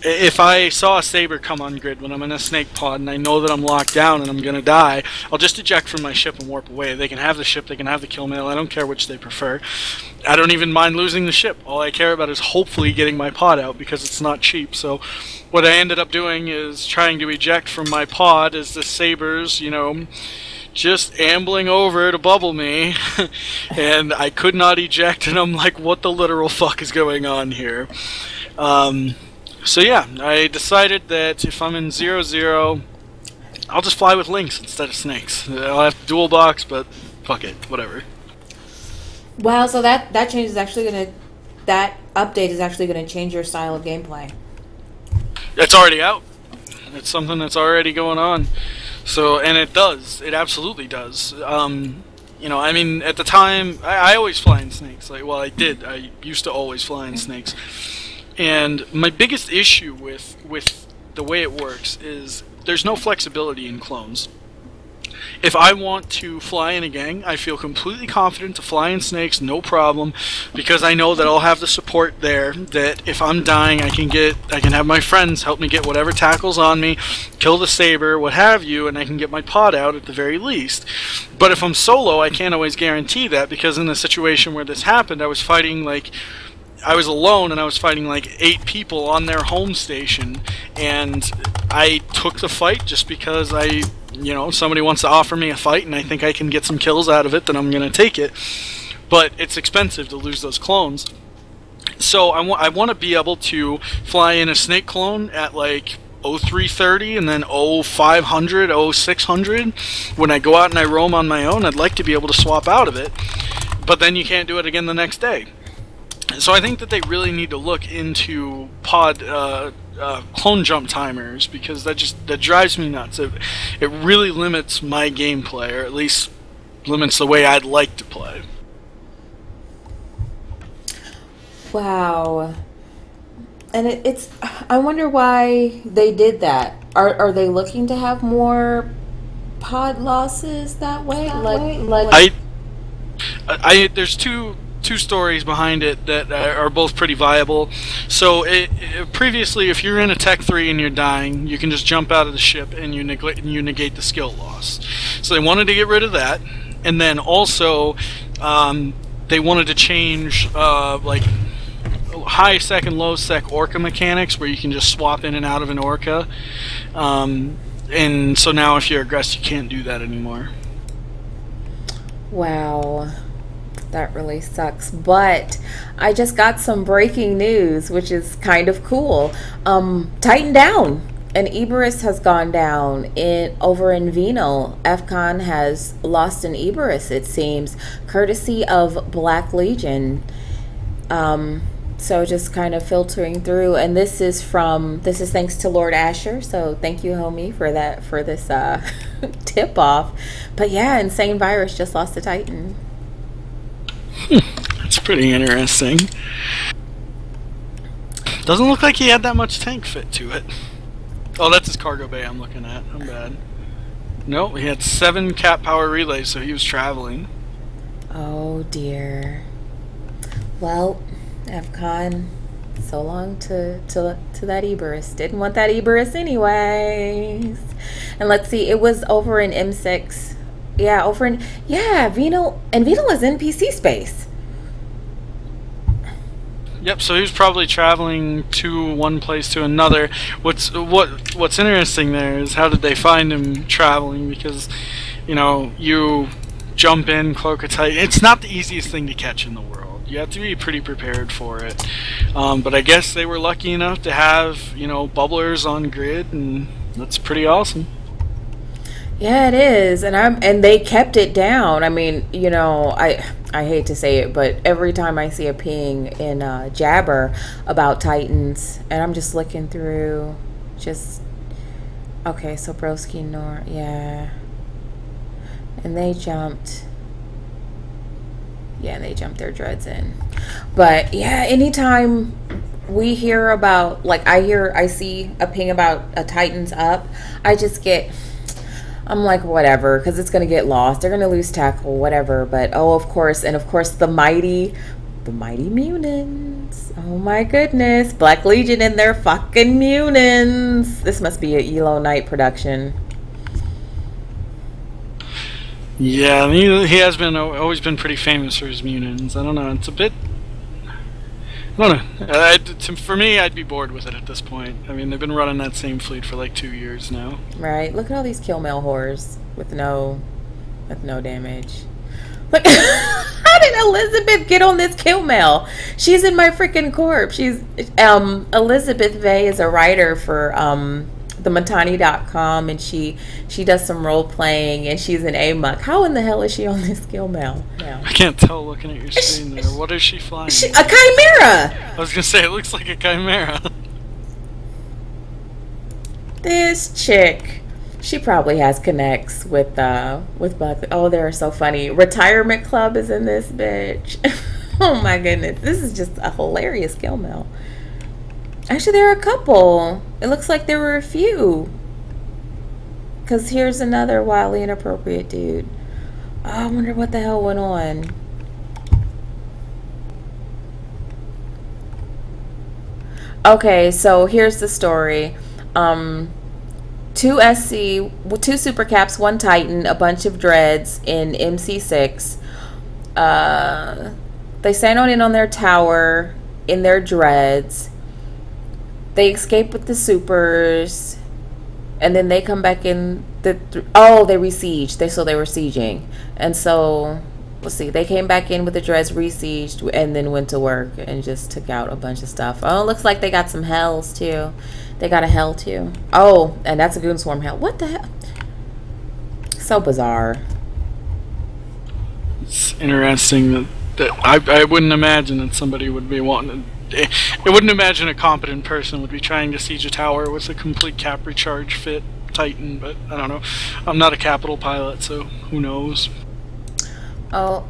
if I saw a saber come on grid when I'm in a snake pod and I know that I'm locked down and I'm gonna die, I'll just eject from my ship and warp away. They can have the ship, they can have the kill mail, I don't care which they prefer. I don't even mind losing the ship. All I care about is hopefully getting my pod out, because it's not cheap. So what I ended up doing is trying to eject from my pod as the sabers, you know, just ambling over to bubble me, and I could not eject, and I'm like, what the literal fuck is going on here? So yeah, I decided that if I'm in 0-0, I'll just fly with Lynx instead of snakes. I'll have to dual box, but fuck it, whatever. Wow, so that update is actually gonna change your style of gameplay. It's already out. It's something that's already going on. So, and it does. It absolutely does. You know, I mean, at the time, I always fly in snakes. Like, well, I did. I used to always fly in snakes. And my biggest issue with the way it works is there's no flexibility in clones. If I want to fly in a gang, I feel completely confident to fly in snakes, no problem, because I know that I'll have the support there, that if I'm dying, I can have my friends help me get whatever tackles on me, kill the saber, what have you, and I can get my pod out at the very least. But if I'm solo, I can't always guarantee that, because in the situation where this happened, I was alone, and I was fighting like 8 people on their home station, and I took the fight just because somebody wants to offer me a fight and I think I can get some kills out of it, then I'm going to take it. But it's expensive to lose those clones. So I want to be able to fly in a snake clone at like 0330 and then 0500, 0600. When I go out and I roam on my own, I'd like to be able to swap out of it. But then you can't do it again the next day. So I think that they really need to look into pod clone jump timers, because that drives me nuts. It really limits my gameplay, or at least limits the way I'd like to play. Wow. And it's I wonder why they did that. Are they looking to have more pod losses that way? There's two stories behind it that are both pretty viable. So previously, if you're in a Tech 3 and you're dying, you can just jump out of the ship and you negate the skill loss. So they wanted to get rid of that, and then also they wanted to change like high sec and low sec orca mechanics, where you can just swap in and out of an orca. And so now if you're aggressed, you can't do that anymore. Wow. That really sucks, but I just got some breaking news, which is kind of cool. Tighten down. An Eberus has gone down over in Venal. FCON has lost an Eberus, it seems, courtesy of Black Legion. So just kind of filtering through, and this is thanks to Lord Asher. So thank you, homie, for this tip off. But yeah, Insane Virus just lost a Titan. That's pretty interesting. Doesn't look like he had that much tank fit to it. Oh, that's his cargo bay I'm looking at. I'm bad. No, he had 7 cap power relays, so he was traveling. Oh dear. Well, FCON, So long to that Eberus. Didn't want that Eberus anyways. And let's see, it was over in M6. Yeah, over in Venal, and Venal is in PC space. Yep, so he was probably traveling to one place to another. What's interesting there is how did they find him traveling? Because, you jump in, cloak a tight. It's not the easiest thing to catch in the world. You have to be pretty prepared for it. But I guess they were lucky enough to have, bubblers on grid, and that's pretty awesome. Yeah, it is, and they kept it down. I mean, I hate to say it, but every time I see a ping in Jabber about Titans, and I'm just looking through, okay, so Broski Nor, yeah, and they jumped their dreads in, but yeah, anytime we hear about, I see a ping about a Titans up, I'm like, whatever, because it's going to get lost. They're going to lose tackle, whatever. But, of course, the mighty Munins. Oh, my goodness. Black Legion and their fucking Munins. This must be a Elo Knight production. Yeah, he has always been pretty famous for his Munins. I don't know, it's a bit... I don't know. For me, I'd be bored with it at this point. I mean, they've been running that same fleet for like 2 years now. Right. Look at all these kill mail whores with no damage. Look, how did Elizabeth get on this kill mail? She's in my freaking corp. She's Elizabeth Vey is a writer for the Matani.com, and she does some role playing, and she's an AMUC. How in the hell is she on this skill mail now? I can't tell looking at your screen there. What is she flying? A chimera! I was gonna say, it looks like a chimera. This chick, she probably has connects with Buck. Oh, they're so funny. Retirement Club is in this bitch. Oh my goodness, this is just a hilarious skill mail. Actually, there are a couple. It looks like there were a few. Because here's another wildly inappropriate dude. Oh, I wonder what the hell went on. Okay, so here's the story. 2 SC, 2 Super Caps, 1 Titan, a bunch of dreads in MC6. They stand on their tower in their dreads. They escape with the supers, and then they come back in they resieged. So they were sieging, and so let's see, they came back in with the dreads, resieged, and then went to work and just took out a bunch of stuff. Oh, it looks like they got some hells too. They got a hell too. Oh, and that's a goon swarm hell. What the hell? So bizarre. It's interesting that I wouldn't imagine that somebody would be wanting. I wouldn't imagine a competent person would be trying to siege a tower with a complete cap recharge fit Titan, but I don't know. I'm not a capital pilot, so who knows? Oh.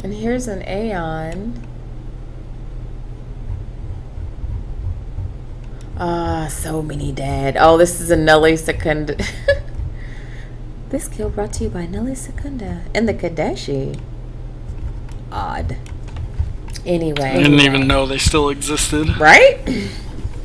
And here's an Aeon. Ah, so many dead. Oh, this is a Nelly Secunda. This kill brought to you by Nelly Secunda and the Kadeshi. Odd. Anyway. I didn't even know they still existed. Right?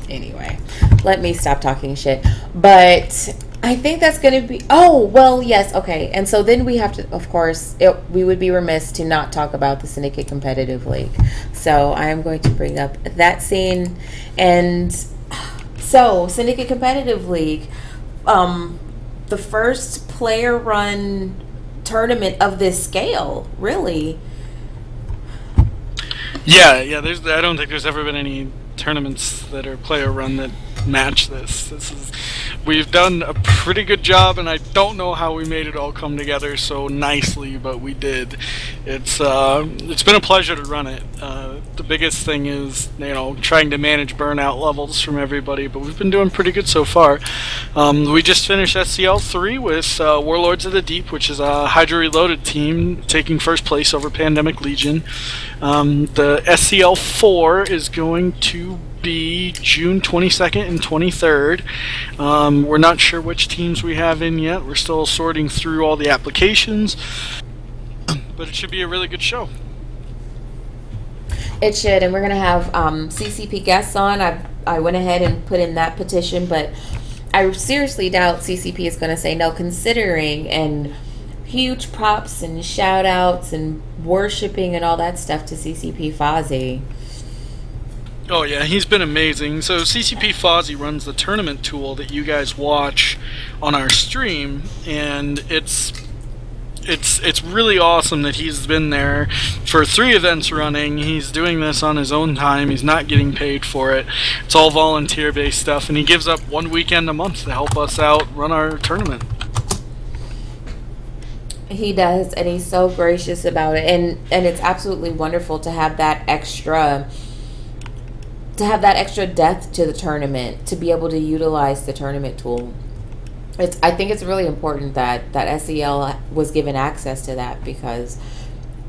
Anyway, let me stop talking shit. But I think that's going to be... Oh, well, yes. Okay. And so then we have to, of course, we would be remiss to not talk about the Syndicate Competitive League. So I am going to bring up that scene. And so, Syndicate Competitive League, the first player-run tournament of this scale, really. Yeah. I don't think there's ever been any tournaments that are player run that match this. We've done a pretty good job, and I don't know how we made it all come together so nicely, but we did. It's been a pleasure to run it. The biggest thing is trying to manage burnout levels from everybody, but we've been doing pretty good so far. We just finished SCL 3 with Warlords of the Deep, which is a Hydra Reloaded team taking first place over Pandemic Legion. The SCL 4 is going to be June 22nd and 23rd. We're not sure which teams we have in yet. We're still sorting through all the applications, but it should be a really good show. It should, and we're gonna have CCP guests on. I went ahead and put in that petition, but I seriously doubt CCP is gonna say no, considering, and huge props and shout outs and worshiping and all that stuff to CCP Fozzie. Oh yeah, he's been amazing. So CCP Fozzie runs the tournament tool that you guys watch on our stream, and it's really awesome that he's been there for 3 events running. He's doing this on his own time. He's not getting paid for it. It's all volunteer-based stuff, and he gives up 1 weekend a month to help us out run our tournament. He does, and he's so gracious about it, and it's absolutely wonderful to have that extra depth to the tournament, to be able to utilize the tournament tool. I think it's really important that SEL was given access to that, because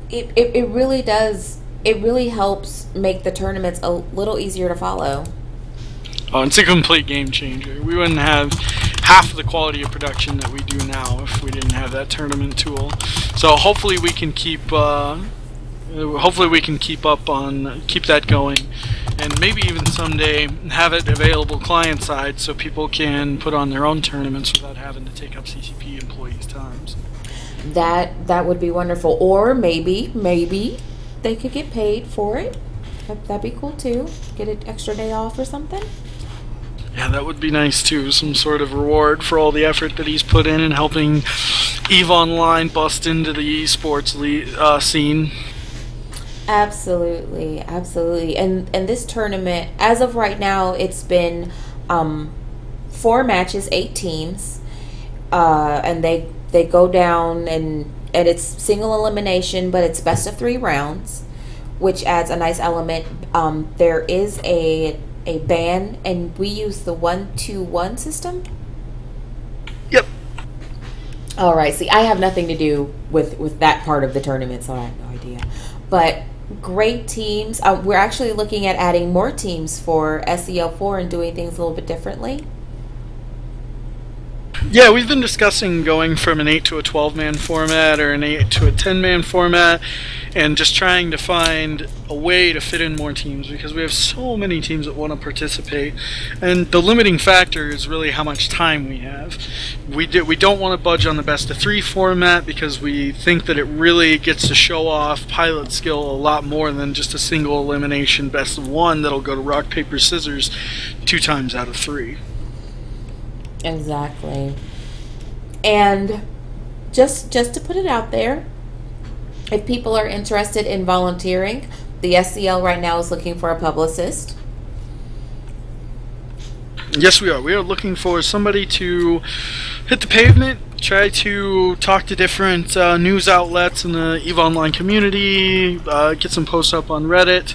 it really does, it really helps make the tournaments a little easier to follow. Oh, it's a complete game changer. We wouldn't have half the quality of production that we do now if we didn't have that tournament tool. So hopefully we can keep keep that going, and maybe even someday have it available client side so people can put on their own tournaments without having to take up CCP employees' times. That would be wonderful. Or maybe they could get paid for it. That'd be cool too. Get an extra day off or something. Yeah, that would be nice too. Some sort of reward for all the effort that he's put in helping EVE Online bust into the esports scene. Absolutely. And this tournament, as of right now, it's been 4 matches, 8 teams, and they go down, and it's single elimination, but it's best of 3 rounds, which adds a nice element. There is a ban, and we use the 1-2-1 system. Yep. All right. See, I have nothing to do with that part of the tournament, so I have no idea. But great teams. We're actually looking at adding more teams for SEL4 and doing things a little bit differently. Yeah, we've been discussing going from an 8 to a 12-man format, or an 8 to a 10-man format, and just trying to find a way to fit in more teams, because we have so many teams that want to participate, and the limiting factor is really how much time we have. We don't want to budge on the best of 3 format, because we think that it really gets to show off pilot skill a lot more than just a single elimination best of 1 that'll go to rock, paper, scissors 2 times out of 3. Exactly. And just to put it out there, if people are interested in volunteering, the SCL right now is looking for a publicist. Yes, we are. We are looking for somebody to hit the pavement, try to talk to different news outlets in the EVE Online community, get some posts up on Reddit,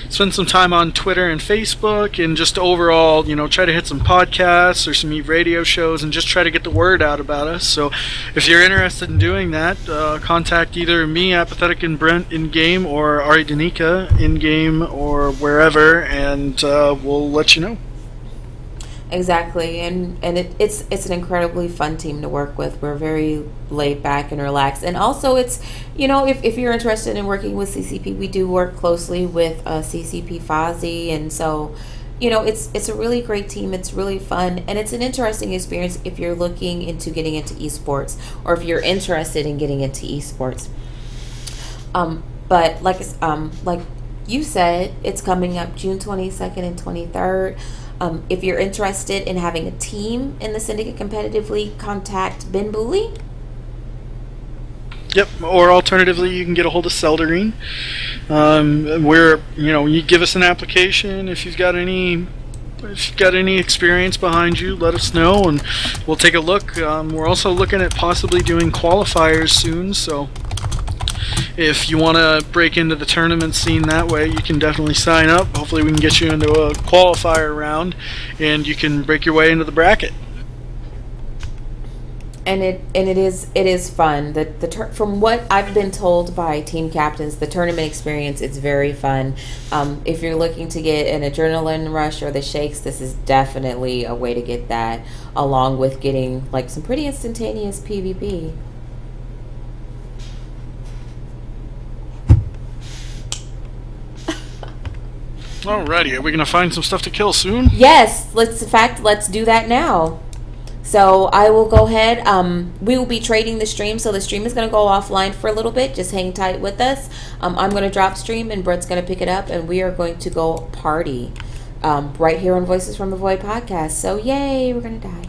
spend some time on Twitter and Facebook, and just overall, try to hit some podcasts or some EVE radio shows, and just try to get the word out about us. So if you're interested in doing that, contact either me, Apathetic and Brent in-game, or Ari Danica in-game, or wherever, and we'll let you know. Exactly, and it's an incredibly fun team to work with. We're very laid back and relaxed, and also it's, if you're interested in working with CCP, we do work closely with CCP Fozzie, and so it's a really great team. It's really fun, and it's an interesting experience if you're looking into getting into esports, or if you're interested in getting into esports. But like you said, it's coming up June 22nd and 23rd. If you're interested in having a team in the Syndicate competitively, contact Ben Booley. Yep, or alternatively, you can get a hold of Selderine. You give us an application. If you've got any experience behind you, let us know, and we'll take a look. We're also looking at possibly doing qualifiers soon, so if you want to break into the tournament scene that way, you can definitely sign up. Hopefully we can get you into a qualifier round, and you can break your way into the bracket. And it is fun. From what I've been told by team captains, the tournament experience is very fun. If you're looking to get an adrenaline rush or the shakes, this is definitely a way to get that, along with getting some pretty instantaneous PvP. Alrighty, are we gonna find some stuff to kill soon? Yes, let's do that now. So I will go ahead. We will be trading the stream, so the stream is going to go offline for a little bit. Just hang tight with us. I'm going to drop stream, and Brent's going to pick it up, and we are going to go party right here on Voices from the Void podcast. So yay, we're going to die.